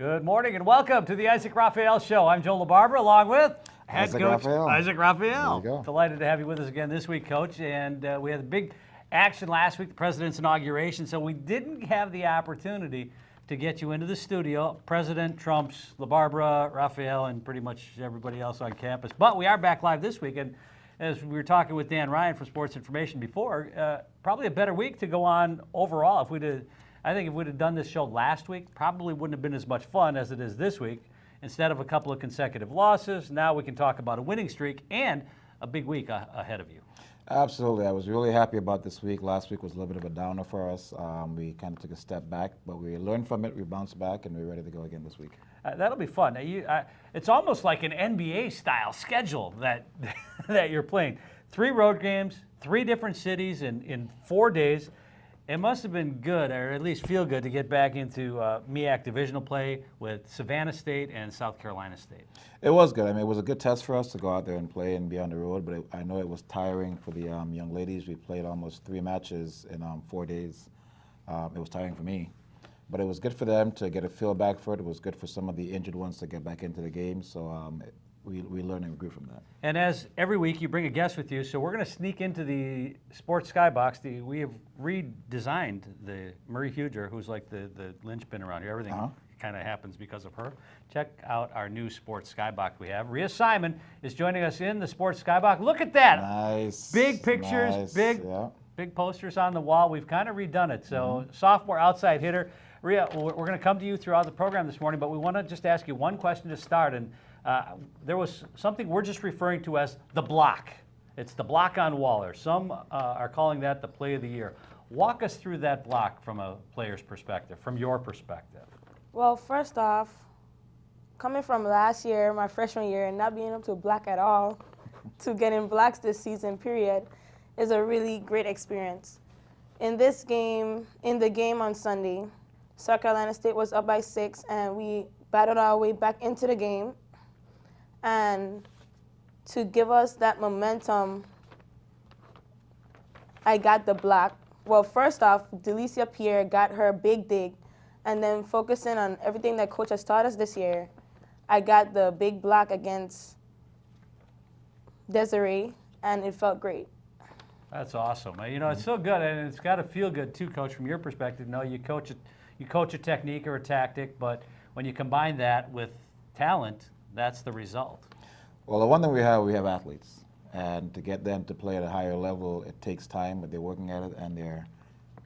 Good morning and welcome to the Isaac Raphael Show. I'm Joe LaBarbera along with head coach Isaac Raphael. There you go. Delighted to have you with us again this week, Coach. And we had a big action last week, the President's inauguration, so we didn't have the opportunity to get you into the studio. President trumps LaBarbera, Raphael, and pretty much everybody else on campus. But we are back live this week, and as we were talking with Dan Ryan from Sports Information before, probably a better week to go on overall. I think if we'd have done this show last week, probably wouldn't have been as much fun as it is this week. Instead of a couple of consecutive losses, now we can talk about a winning streak and a big week ahead of you. Absolutely. I was really happy about this week. Last week was a little bit of a downer for us. We kind of took a step back, but we learned from it, we bounced back, and we're ready to go again this week. That'll be fun. It's almost like an NBA-style schedule that that you're playing. 3 road games, 3 different cities in 4 days. It must have been good, or at least feel good, to get back into MEAC divisional play with Savannah State and South Carolina State. It was good. I mean, it was a good test for us to go out there and play and be on the road, but I know it was tiring for the young ladies. We played almost 3 matches in 4 days. It was tiring for me, but it was good for them to get a feel back for it. It was good for some of the injured ones to get back into the game, so we learned and we grew from that. And as every week, you bring a guest with you, so we're going to sneak into the Sports Skybox. We have redesigned the Marie Huger, who's like the linchpin around here. Everything kind of happens because of her. Check out our new Sports Skybox we have. Rhea Simon is joining us in the Sports Skybox. Look at that. Nice. Big pictures, nice. big posters on the wall. We've kind of redone it. So sophomore outside hitter. Rhea, we're going to come to you throughout the program this morning, but we want to just ask you one question to start. And there was something we're just referring to as the block. It's the block on Waller. Some are calling that the play of the year. Walk us through that block from a player's perspective, from your perspective. Well, first off, coming from last year, my freshman year, and not being able to block at all, to getting blocks this season, period, is a really great experience. In this game, in the game on Sunday, South Carolina State was up by 6, and we battled our way back into the game. And to give us that momentum, I got the block. Well, first off, Delicia Pierre got her big dig, and then focusing on everything that Coach has taught us this year, I got the big block against Desiree, and it felt great. That's awesome. You know, it's so good, and it's got to feel good too, Coach, from your perspective. No, you coach a technique or a tactic, but when you combine that with talent, that's the result. Well, the one thing we have athletes, and to get them to play at a higher level, it takes time, but they're working at it and they're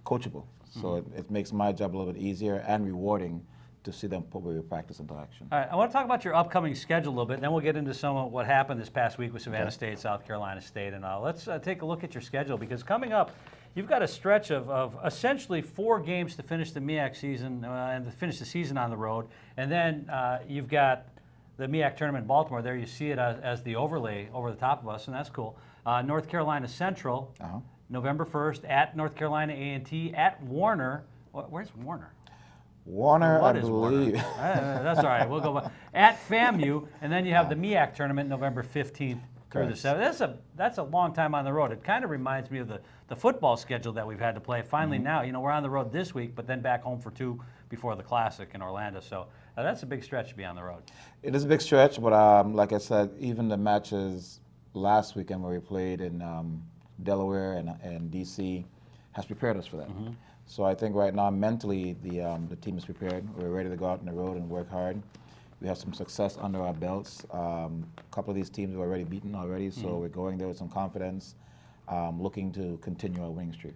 coachable. So it makes my job a little bit easier and rewarding to see them put their practice into action. All right, I want to talk about your upcoming schedule a little bit, and then we'll get into some of what happened this past week with Savannah State, South Carolina State, and all. Let's take a look at your schedule, because coming up, you've got a stretch of essentially 4 games to finish the MEAC season and to finish the season on the road, and then you've got the MEAC tournament in Baltimore. There you see it as the overlay over the top of us, and that's cool. North Carolina Central, November 1st, at North Carolina A&T, at Warner. Where's Warner? Warner, What I is believe. Warner? That's all right. We'll go at FAMU, and then you have the MEAC tournament November 15th through the 7th. That's a long time on the road. It kind of reminds me of the football schedule that we've had to play. Finally now, we're on the road this week, but then back home for 2 before the Classic in Orlando. So that's a big stretch to be on the road. It is a big stretch, but like I said, even the matches last weekend where we played in Delaware and D.C. has prepared us for that. So I think right now mentally the team is prepared. We're ready to go out on the road and work hard. We have some success under our belts. A couple of these teams we're already beaten already, so we're going there with some confidence, looking to continue our winning streak.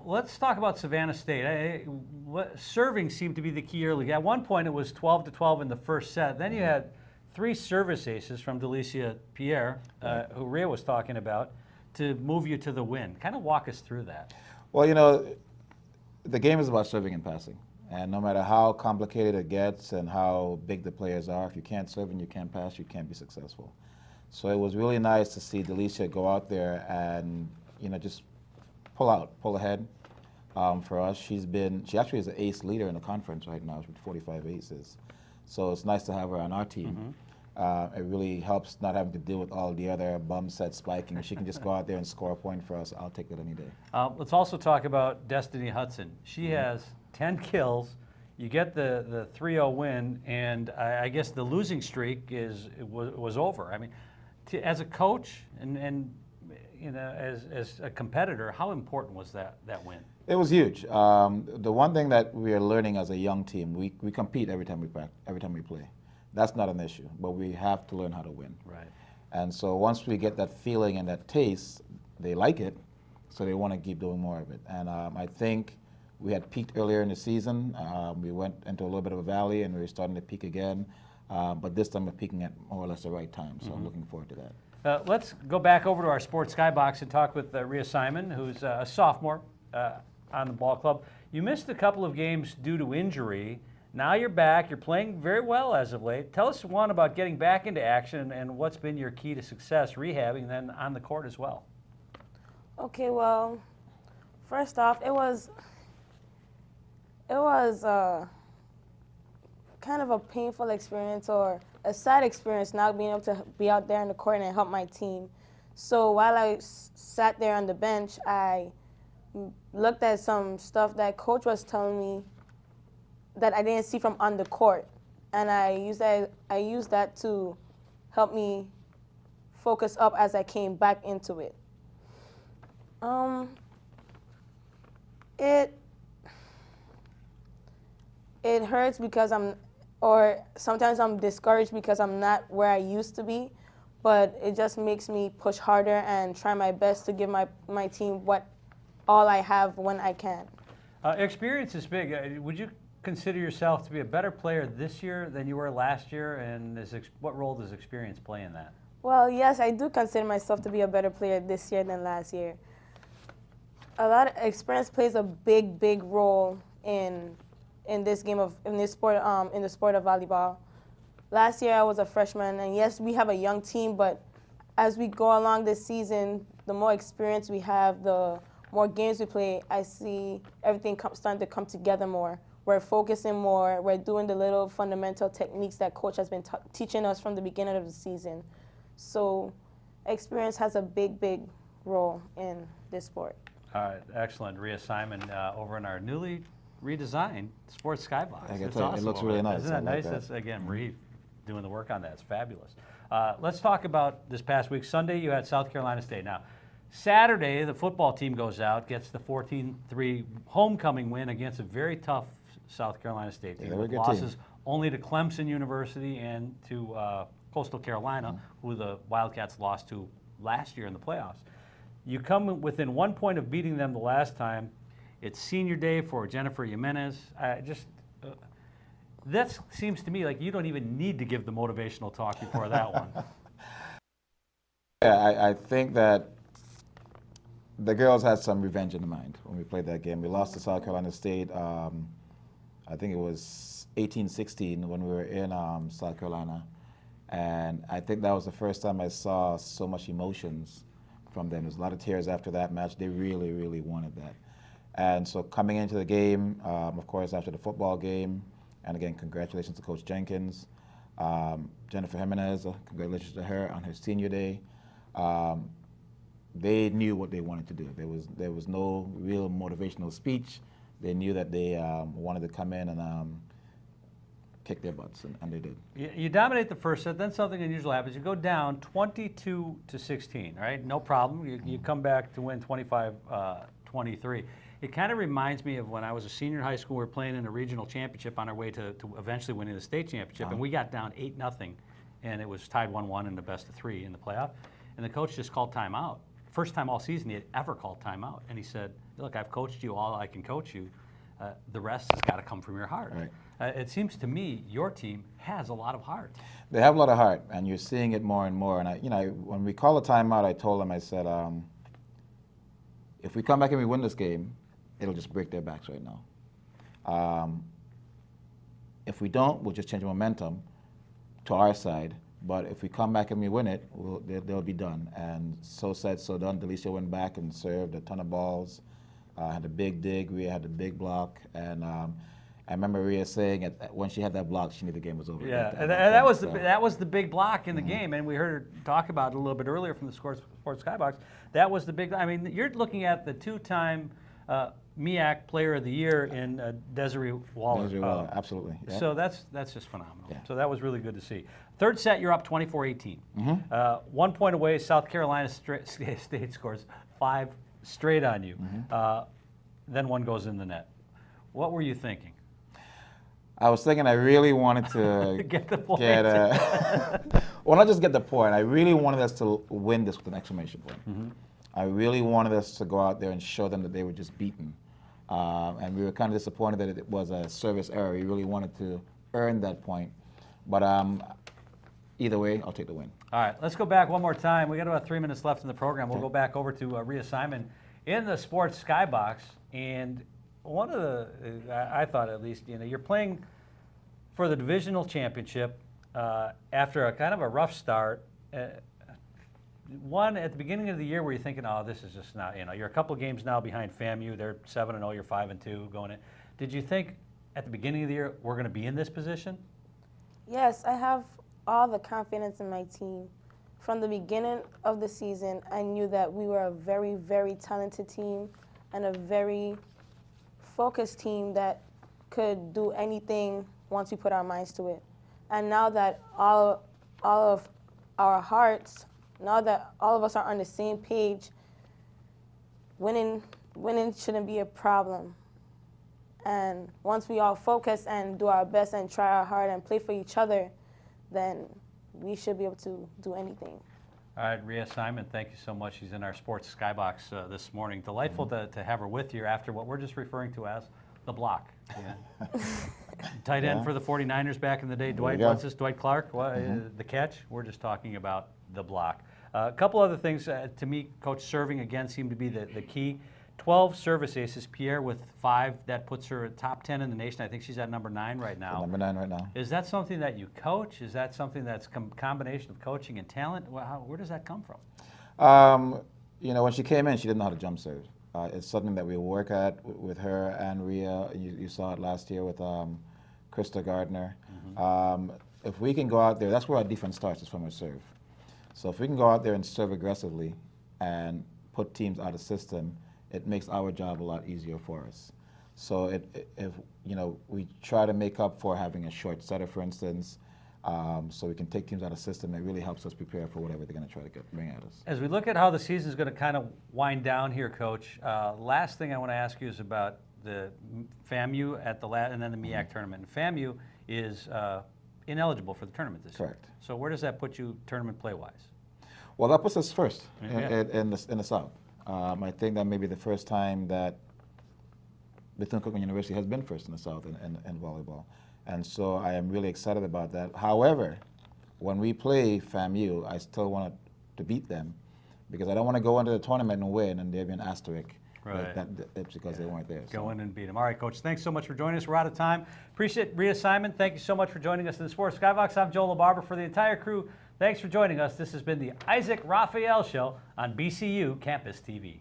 Let's talk about Savannah State. Serving seemed to be the key early. At one point, it was 12-12 in the first set. Then you had 3 service aces from Delicia Pierre, who Rhea was talking about, to move you to the win. Kind of walk us through that. Well, the game is about serving and passing. And no matter how complicated it gets and how big the players are, if you can't serve and you can't pass, you can't be successful. So it was really nice to see Delicia go out there and, just pull ahead for us. She actually is an ace leader in the conference right now with 45 aces. So it's nice to have her on our team. It really helps not having to deal with all the other bum set spiking. She can just go out there and score a point for us. I'll take that any day. Let's also talk about Destiny Hudson. She has 10 kills you get the 3-0 win, and I guess the losing streak was over. I mean, as a coach and you know, as a competitor, how important was that win? It was huge. The one thing that we are learning as a young team, we compete every time we play. That's not an issue, but we have to learn how to win. Right. And so once we get that feeling and that taste, they like it, so they want to keep doing more of it. And I think we had peaked earlier in the season. We went into a little bit of a valley, and we were starting to peak again. But this time we're peaking at more or less the right time, so I'm looking forward to that. Let's go back over to our sports skybox and talk with Rhea Simon, who's a sophomore on the ball club. You missed a couple of games due to injury. Now you're back. You're playing very well as of late. Tell us, one, about getting back into action and what's been your key to success rehabbing, and then on the court as well. Okay, well, first off, it was kind of a painful experience, or a sad experience, not being able to be out there in the court and help my team. So while I sat there on the bench, I looked at some stuff that coach was telling me that I didn't see from on the court, and I used that to help me focus up as I came back into it. It hurts because sometimes I'm discouraged because I'm not where I used to be, but it just makes me push harder and try my best to give my team all I have when I can. Experience is big. Would you consider yourself to be a better player this year than you were last year, and what role does experience play in that? Well, yes, I do consider myself to be a better player this year than last year. A lot of experience plays a big role in the sport of volleyball. Last year I was a freshman, and yes, we have a young team, but as we go along this season, the more experience we have, the more games we play, I see everything starting to come together more. We're focusing more. We're doing the little fundamental techniques that coach has been teaching us from the beginning of the season. So experience has a big role in this sport. Excellent. Rhea Simon over in our newly redesigned sports skybox. I can It's tell you, awesome. it looks really nice. Isn't that nice? That's, again, Rhea doing the work on that. It's fabulous. Let's talk about this past week. Sunday, you had South Carolina State. Now, Saturday, the football team goes out, gets the 14-3 homecoming win against a very tough South Carolina State team. With losses only to Clemson University and to Coastal Carolina, who the Wildcats lost to last year in the playoffs. You come within 1 point of beating them the last time. It's senior day for Jennifer Jimenez. That seems to me like you don't even need to give the motivational talk before that one. Yeah, I think that the girls had some revenge in the mind when we played that game. We lost to South Carolina State. I think it was 18-16 when we were in South Carolina. And I think that was the first time I saw so much emotions from them. There's a lot of tears after that match. They really wanted that. And so coming into the game, of course, after the football game, and again, congratulations to Coach Jenkins. Jennifer Jimenez, congratulations to her on her senior day. They knew what they wanted to do. There was no real motivational speech. They knew that they wanted to come in and kick their butts, and they did. You dominate the first set, then something unusual happens. You go down 22-16, right? No problem. You come back to win 25-23. It kind of reminds me of when I was a senior in high school. We were playing in a regional championship on our way to eventually winning the state championship, and we got down 8-0, and it was tied 1-1 in the best of 3 in the playoff. And the coach just called timeout. First time all season he had ever called timeout, and he said, "Look, I've coached you all I can coach you. The rest has got to come from your heart." Right. It seems to me your team has a lot of heart. They have a lot of heart, and you're seeing it more and more. And when we call a timeout, I told them, I said, if we come back and we win this game, it'll just break their backs right now. If we don't, we'll just change the momentum to our side. But if we come back and we win it, they'll be done. And so said, so done. Delicia went back and served a ton of balls. Had a big dig. Rhea had a big block. And I remember Rhea saying when she had that block, she knew the game was over. Yeah, and that was the big block in the game. And we heard her talk about it a little bit earlier from the Sports Skybox. That was the big. I mean, you're looking at the two-time MEAC Player of the Year in Desiree Waller. Desiree Waller, absolutely. Yeah. So that's just phenomenal. Yeah. So that was really good to see. Third set, you're up 24-18. Mm-hmm. 1 point away, South Carolina State scores 5 straight on you. Then one goes in the net. What were you thinking? I was thinking I really wanted to Get the point. Well, not just get the point. I really wanted us to win this with an exclamation point. I really wanted us to go out there and show them that they were just beaten. And we were kind of disappointed that it was a service error. We really wanted to earn that point. But either way, I'll take the win. All right, let's go back one more time. We got about 3 minutes left in the program. We'll go back over to Rhea Simon in the sports skybox. And one of the, I thought at least, you're playing for the divisional championship after a kind of a rough start. One, at the beginning of the year, were you thinking, oh, this is just not, you're a couple games now behind FAMU. They're 7-0, you're 5-2 going in. Did you think at the beginning of the year we're going to be in this position? Yes, I have all the confidence in my team. From the beginning of the season, I knew that we were a very, very talented team and a very focused team that could do anything once we put our minds to it. And now that all of our hearts, now that all of us are on the same page, winning shouldn't be a problem. And once we all focus and do our best and try our hard and play for each other, then we should be able to do anything. All right, Rhea Simon, thank you so much. She's in our sports skybox this morning. Delightful to have her with you after what we're just referring to as the block. Yeah. Tight end for the 49ers back in the day. Dwight Clark, the catch. We're just talking about the block. A couple other things to me, Coach, serving again seemed to be the key. 12 service aces, Pierre with 5. That puts her at top 10 in the nation. I think she's at number 9 right now. Number 9 right now. Is that something that you coach? Is that something that's combination of coaching and talent? Where does that come from? When she came in, she didn't know how to jump serve. It's something that we work at with her and Rhea. You saw it last year with Krista Gardner. If we can go out there, that's where our defense starts, is from her serve. So if we can go out there and serve aggressively and put teams out of system, it makes our job a lot easier for us. So if we try to make up for having a short setter, for instance, so we can take teams out of system, it really helps us prepare for whatever they're going to try to bring at us. As we look at how the season is going to kind of wind down here, Coach, last thing I want to ask you is about the FAMU at the and then the MEAC tournament. And FAMU is ineligible for the tournament this year. Correct. So where does that put you tournament play-wise? Well, that puts us first in the South. I think that may be the first time that Bethune-Cookman University has been first in the South in volleyball. And so I am really excited about that. However, when we play FAMU, I still want to beat them because I don't want to go into the tournament and win and there be an asterisk. Right. That's because they weren't there. Go in and beat them. All right, Coach, thanks so much for joining us. We're out of time. Appreciate Rhea Simon. Thank you so much for joining us in the Sports Skybox. I'm Joe LaBarbera. For the entire crew, thanks for joining us. This has been the Isaac Raphael Show on BCU Campus TV.